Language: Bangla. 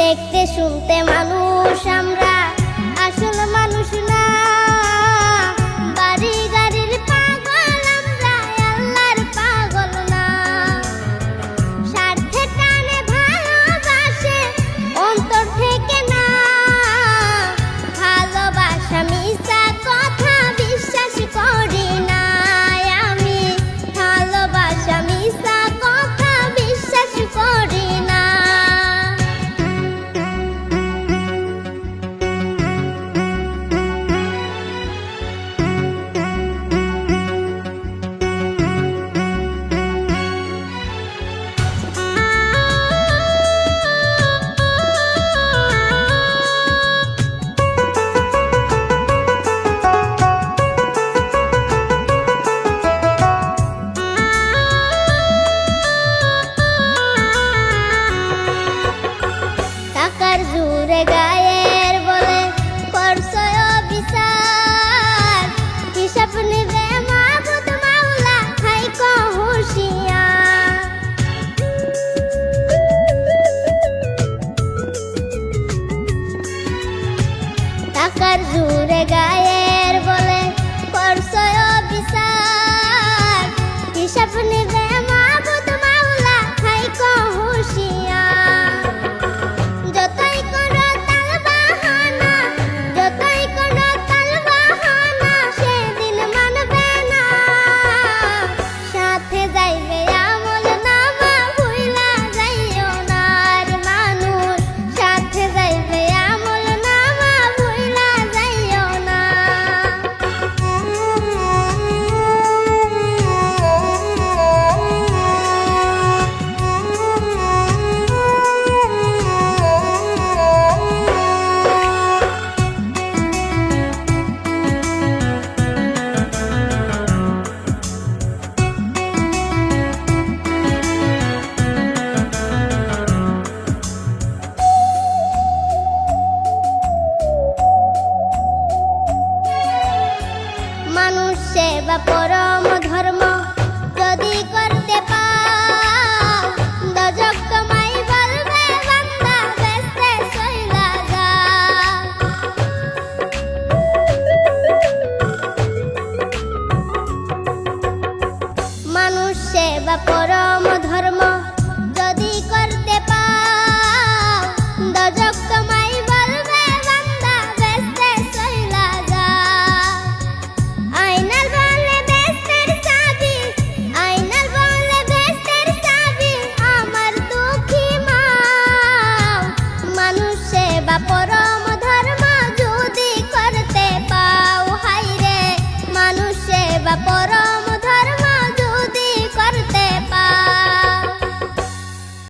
দেখতে শুনতে মানুষ আমরা, আসল মানুষ না। বাড়ি গাড়ির পাগল আমরা, আল্লাহর পাগল না। স্বার্থে টানে ভালোবাসে অন্তর থেকে না। ভালোবাসা মিছা কথা বিশ্বাস করি না আমি। ভালোবাসা মিছা কথা বিশ্বাস করি না। টাকার জোরে গায়ের বলে করছো বিচার। হিসাব নিবে মাবুদ মাওলা, থাইকো হুঁশিয়ার। টাকার জোরে গায়ের বলে করছো বিচার। হিসাব নিবে মাবুদ মাওলা, থাইকো হুঁশিয়ার। যতই করো তালবাহানা, যতই করো তালবাহানা, সেদিন মানবে না। সাথে যাইবে আমল নামা, ভুইলা যাইও না রে মানুষ। সাথে যাইবে আমল নামা, ভুইলা যাইও না। মানুষ সেবা পরম ধর্ম যদি করতে পাও, দোজখ তোমায় বলবে বান্দা বেস্তে চইলা যাও। মানুষ সেবা পরম ধর্ম